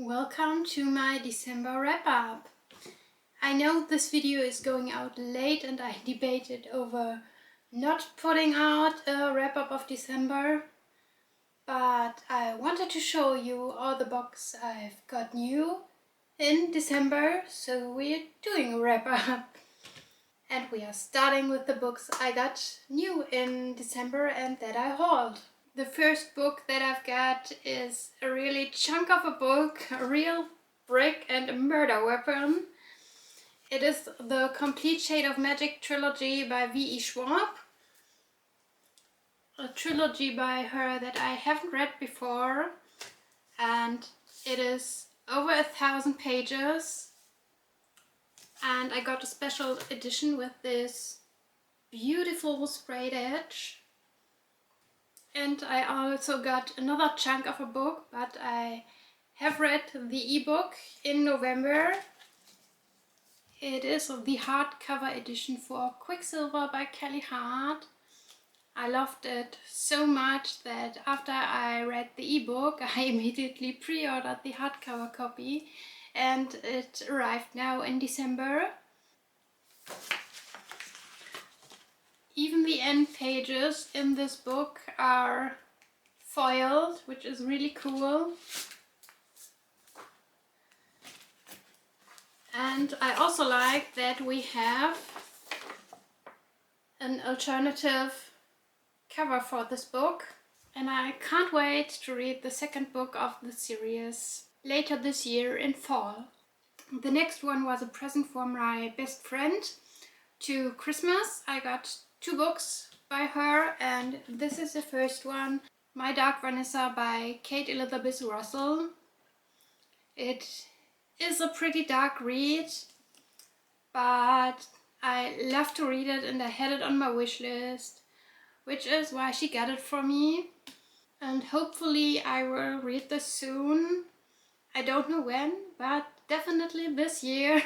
Welcome to my December wrap-up. I know this video is going out late and I debated over not putting out a wrap-up of December, but I wanted to show you all the books I've got new in December, so we're doing a wrap-up. And we are starting with the books I got new in December and that I hauled. The first book that I've got is a really chunk of a book, a real brick and a murder weapon. It is the Complete Shade of Magic trilogy by V.E. Schwab. A trilogy by her that I haven't read before, and it is over 1,000 pages. And I got a special edition with this beautiful sprayed edge. And I also got another chunk of a book, but I have read the ebook in November. It is the hardcover edition for Quicksilver by Kelly Hart. I loved it so much that after I read the ebook, I immediately pre-ordered the hardcover copy, and it arrived now in December. Even the end pages in this book are foiled, which is really cool. And I also like that we have an alternative cover for this book. And I can't wait to read the second book of the series later this year in fall. The next one was a present for my best friend to Christmas. I got 2 books by her, and this is the first one, My Dark Vanessa by Kate Elizabeth Russell. It is a pretty dark read, but I love to read it and I had it on my wish list, which is why she got it for me. And hopefully I will read this soon. I don't know when, but definitely this year.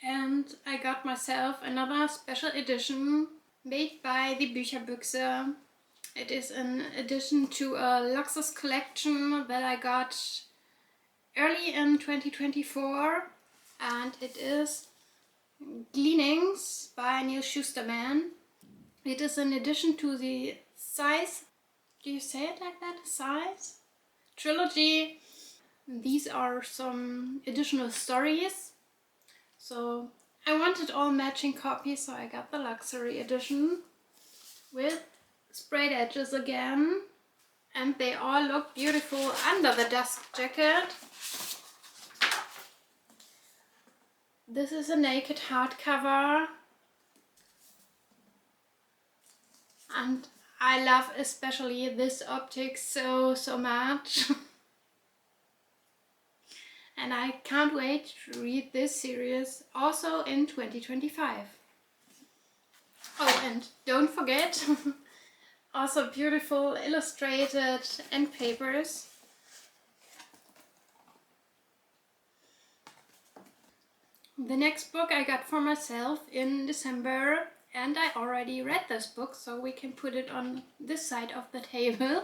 And I got myself another special edition made by the Bücherbüchse. It is an addition to a Luxus collection that I got early in 2024, and it is Gleanings by Neil Shusterman. It is an addition to the Size, do you say it like that? Size? Trilogy. These are some additional stories. So I wanted all matching copies, so I got the luxury edition with sprayed edges again. And they all look beautiful under the dust jacket. This is a naked hardcover. And I love especially this optic so much. And I can't wait to read this series also in 2025. Oh, and don't forget, also beautiful illustrated end papers. The next book I got for myself in December, and I already read this book, so we can put it on this side of the table.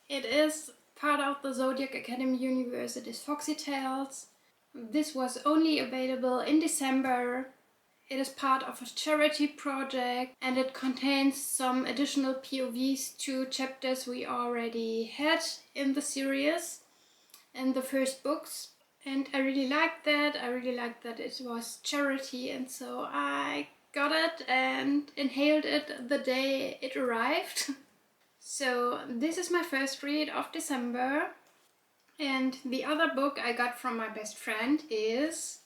It is part of the Zodiac Academy universe. It is Foxy Tales. This was only available in December. It is part of a charity project, and it contains some additional POVs to chapters we already had in the series in the first books. And I really liked that. I really liked that it was charity, and so I got it and inhaled it the day it arrived. So this is my first read of December, and the other book I got from my best friend is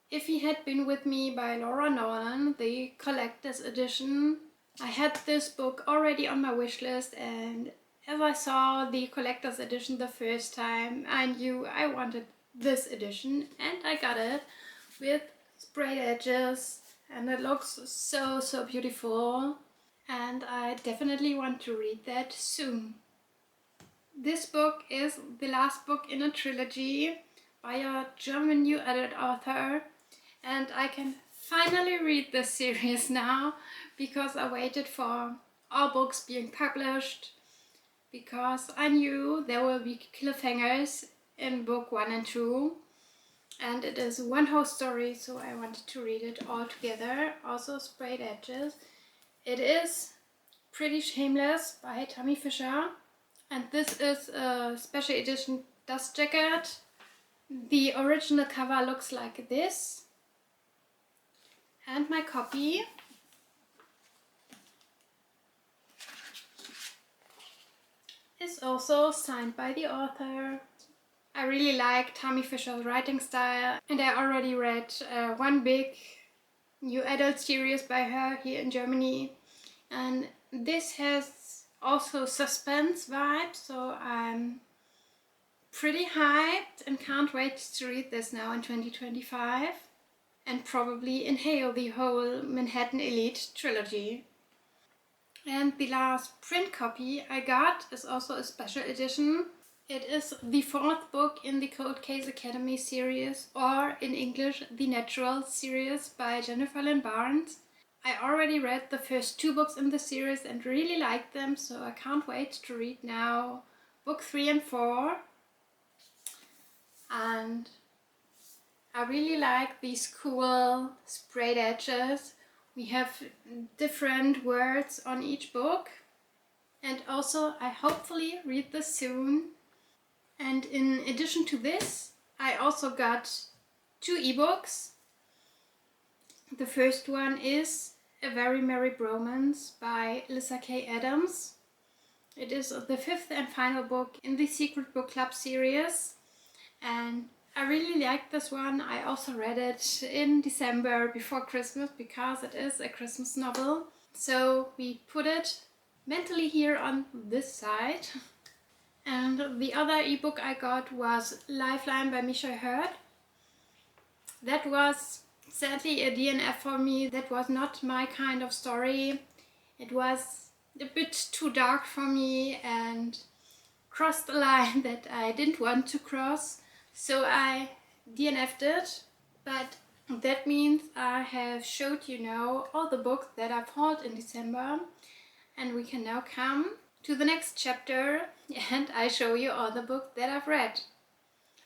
If He Had Been With Me by Laura Nolan, the collector's edition. I had this book already on my wish list, and as I saw the collector's edition the first time, I knew I wanted this edition, and I got it with sprayed edges, and it looks so beautiful. And I definitely want to read that soon. This book is the last book in a trilogy by a German new adult author, and I can finally read this series now because I waited for all books being published, because I knew there will be cliffhangers in book 1 and 2, and it is one whole story, so I wanted to read it all together. Also sprayed edges. It is Pretty Shameless by Tammy Fisher, and this is a special edition dust jacket. The original cover looks like this, and my copy is also signed by the author. I really like Tammy Fisher's writing style, and I already read one big new adult series by her here in Germany, and this has also suspense vibes, so I'm pretty hyped and can't wait to read this now in 2025 and probably inhale the whole Manhattan Elite trilogy. And the last print copy I got is also a special edition. It is the 4th book in the Cold Case Academy series, or in English, the Natural series by Jennifer Lynn Barnes. I already read the first 2 books in the series and really liked them, so I can't wait to read now book 3 and 4. And I really like these cool sprayed edges. We have different words on each book, and also I hopefully read this soon. And in addition to this, I also got 2 ebooks. The first one is A Very Merry Bromance by Alyssa K. Adams. It is the 5th and final book in the Secret Book Club series, and I really liked this one. I also read it in December before Christmas because it is a Christmas novel. So we put it mentally here on this side. And the other ebook I got was Lifeline by Misha Hurd. That was sadly a DNF for me. That was not my kind of story. It was a bit too dark for me and crossed a line that I didn't want to cross. So I DNF'd it, but that means I have showed you now all the books that I've hauled in December, and we can now come to the next chapter and I show you all the books that I've read.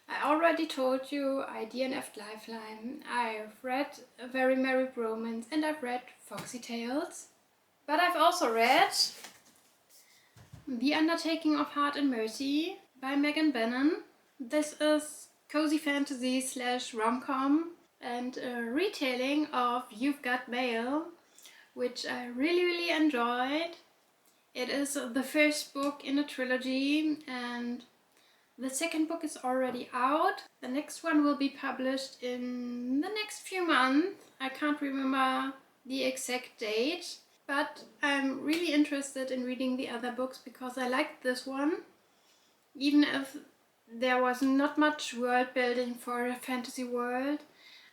I already told you I DNF'd Lifeline, I've read A Very Merry Bromance, and I've read Foxy Tales. But I've also read The Undertaking of Heart and Mercy by Megan Bannon. This is cozy fantasy / rom-com and a retelling of You've Got Mail, which I really enjoyed. It is the first book in a trilogy, and the second book is already out. The next one will be published in the next few months. I can't remember the exact date, but I'm really interested in reading the other books because I liked this one, even if there was not much world building for a fantasy world,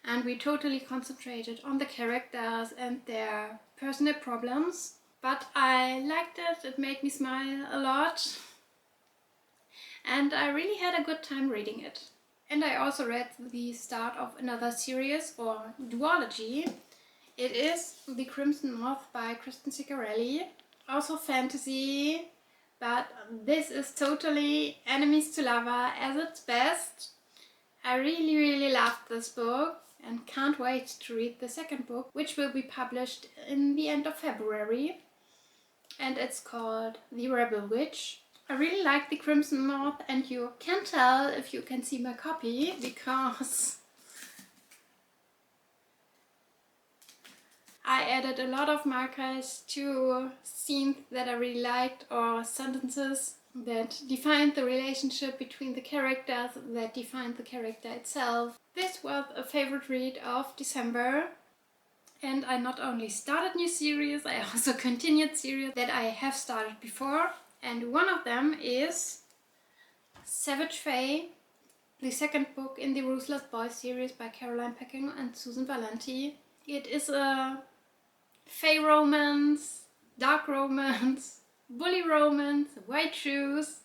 and we totally concentrated on the characters and their personal problems. But I liked it, it made me smile a lot, and I really had a good time reading it. And I also read the start of another series, or duology. It is The Crimson Moth by Kristen Ciccarelli, also fantasy, but this is totally enemies to lover at its best. I really loved this book and can't wait to read the second book, which will be published in the end of February. And it's called The Rebel Witch. I really like The Crimson Moth, and you can tell if you can see my copy because I added a lot of markers to scenes that I really liked, or sentences that defined the relationship between the characters, that defined the character itself. This was a favorite read of December, and I not only started new series, I also continued series that I have started before, and one of them is Savage Fae, the second book in the Ruthless Boys series by Caroline Pecking and Susan Valenti. It is a fae romance, dark romance, bully romance, white shoes,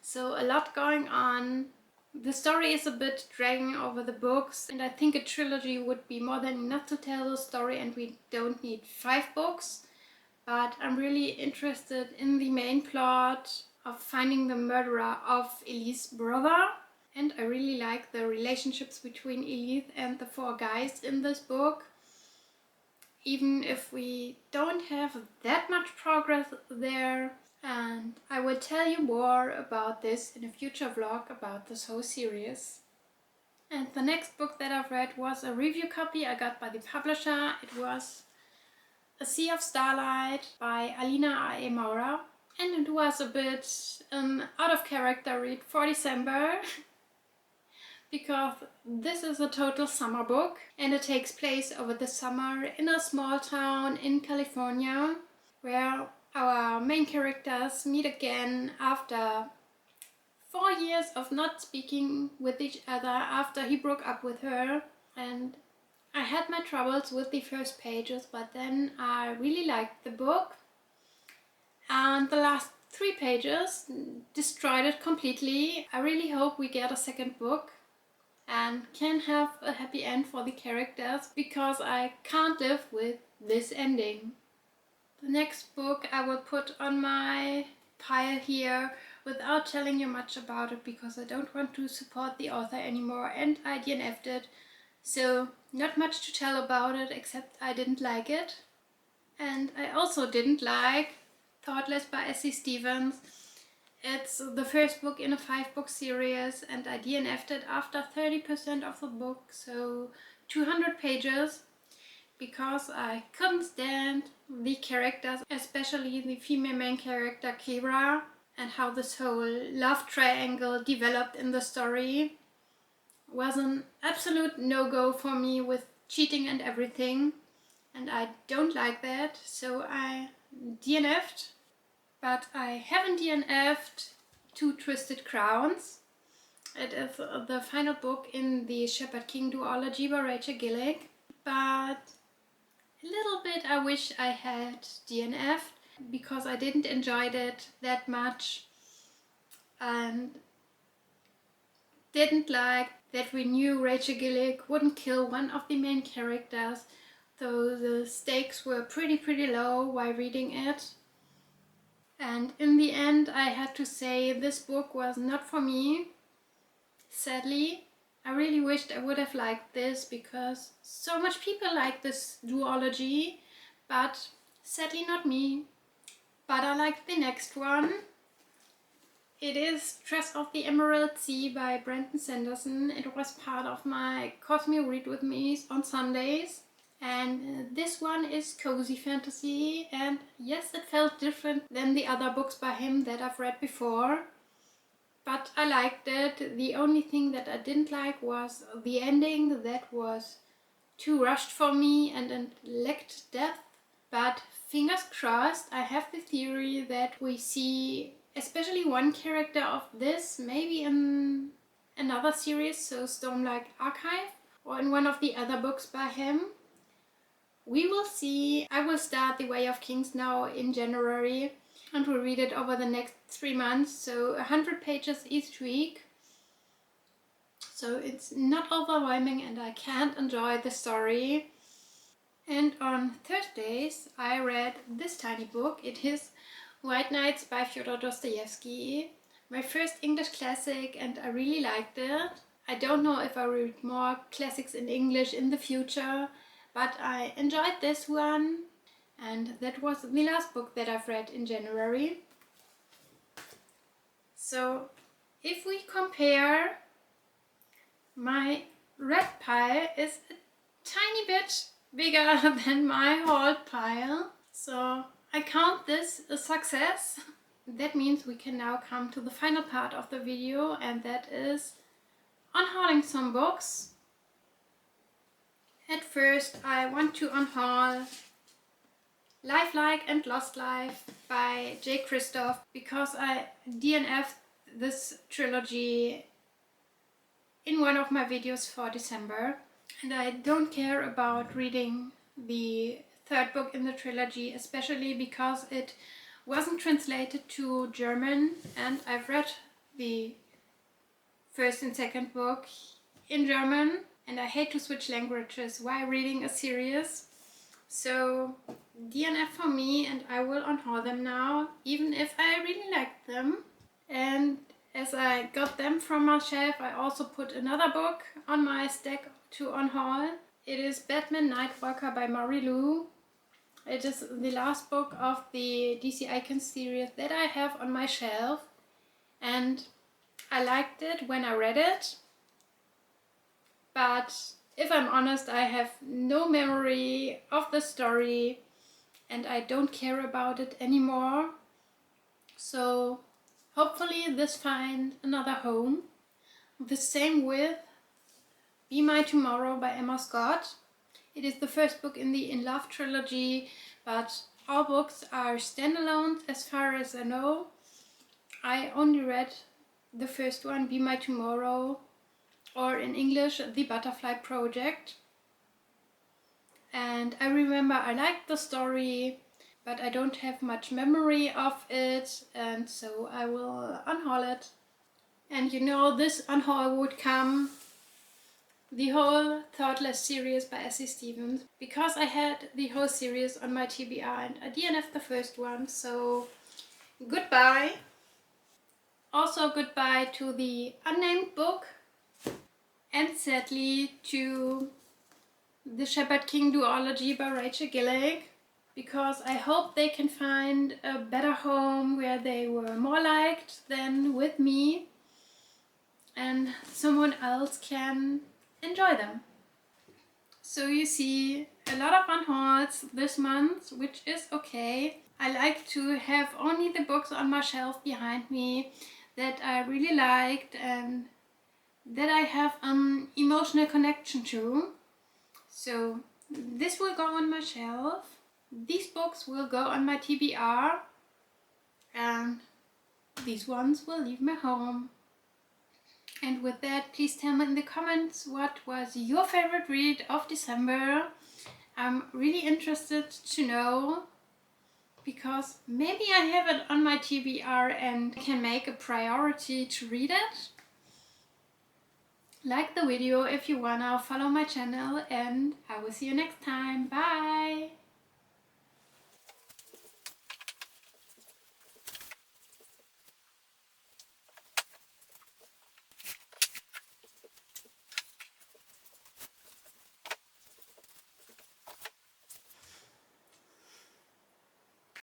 so a lot going on. The story is a bit dragging over the books, and I think a trilogy would be more than enough to tell the story, and we don't need 5 books. But I'm really interested in the main plot of finding the murderer of Elie's brother. And I really like the relationships between Elise and the 4 guys in this book. Even if we don't have that much progress there. And I will tell you more about this in a future vlog about this whole series. And the next book that I've read was a review copy I got by the publisher. It was A Sea of Starlight by Alina A. Maura. And it was a bit out of character read for December. Because this is a total summer book and it takes place over the summer in a small town in California where our main characters meet again after 4 years of not speaking with each other after he broke up with her. And I had my troubles with the first pages, but then I really liked the book. And the last 3 pages destroyed it completely. I really hope we get a second book and can have a happy end for the characters, because I can't live with this ending. The next book I will put on my pile here without telling you much about it, because I don't want to support the author anymore and I DNF'd it. So not much to tell about it, except I didn't like it. And I also didn't like Thoughtless by S.C. Stevens. It's the first book in a 5-book series and I DNF'd it after 30% of the book, so 200 pages, because I couldn't stand the characters, especially the female main character Kira, and how this whole love triangle developed in the story. Was an absolute no-go for me with cheating and everything, and I don't like that, so I DNF'd. But I haven't DNF'd Two Twisted Crowns. It is the final book in the Shepherd King duology by Rachel Gillick. But a little bit I wish I had DNF'd, because I didn't enjoy it that much and didn't like that we knew Rachel Gillick wouldn't kill one of the main characters, though the stakes were pretty low while reading it. And in the end I had to say this book was not for me, sadly. I really wished I would have liked this, because so much people like this duology, but sadly not me. But I liked the next one. It is Dress of the Emerald Sea by Brandon Sanderson. It was part of my Cosmo Read With Me on Sundays. And this one is cozy fantasy, and yes, it felt different than the other books by him that I've read before, but I liked it. The only thing that I didn't like was the ending. That was too rushed for me and it lacked depth, but fingers crossed. I have the theory that we see especially one character of this maybe in another series, so Stormlight Archive, or in one of the other books by him. We will see. I will start The Way of Kings now in January and will read it over the next 3 months, so 100 pages each week. So it's not overwhelming and I can enjoy the story. And on Thursdays I read this tiny book. It is White Nights by Fyodor Dostoevsky, my first English classic, and I really liked it. I don't know if I will read more classics in English in the future, but I enjoyed this one, and that was the last book that I've read in January. So if we compare, my read pile is a tiny bit bigger than my haul pile, so I count this a success. That means we can now come to the final part of the video, and that is unhauling some books. At first I want to unhaul Lifelike and Lost Life by J. Christoph, because I DNF'd this trilogy in one of my videos for December, and I don't care about reading the 3rd book in the trilogy, especially because it wasn't translated to German, and I've read the 1st and 2nd book in German, and I hate to switch languages while reading a series. So DNF for me, and I will unhaul them now, even if I really like them. And as I got them from my shelf, I also put another book on my stack to unhaul. It is Batman Nightwalker by Mary Lou. It is the last book of the DC Icons series that I have on my shelf, and I liked it when I read it, but if I'm honest, I have no memory of the story and I don't care about it anymore. So hopefully this finds another home. The same with Be My Tomorrow by Emma Scott. It is the first book in the In Love trilogy, but all books are standalone as far as I know. I only read the first one, Be My Tomorrow, or in English, The Butterfly Project. And I remember I liked the story, but I don't have much memory of it, and so I will unhaul it. And you know, this unhaul would come the whole Thoughtless series by S.E. Stevens, because I had the whole series on my TBR and I DNF'd the first one, so goodbye. Also goodbye to the unnamed book, and sadly to the Shepherd King duology by Rachel Gillick, because I hope they can find a better home where they were more liked than with me and someone else can enjoy them. So you see a lot of unhauls this month, which is okay. I like to have only the books on my shelf behind me that I really liked and that I have an emotional connection to. So this will go on my shelf. These books will go on my TBR, and these ones will leave my home. And with that, please tell me in the comments what was your favorite read of December. I'm really interested to know, because maybe I have it on my TBR and can make a priority to read it. Like the video if you wanna, follow my channel, and I will see you next time. Bye!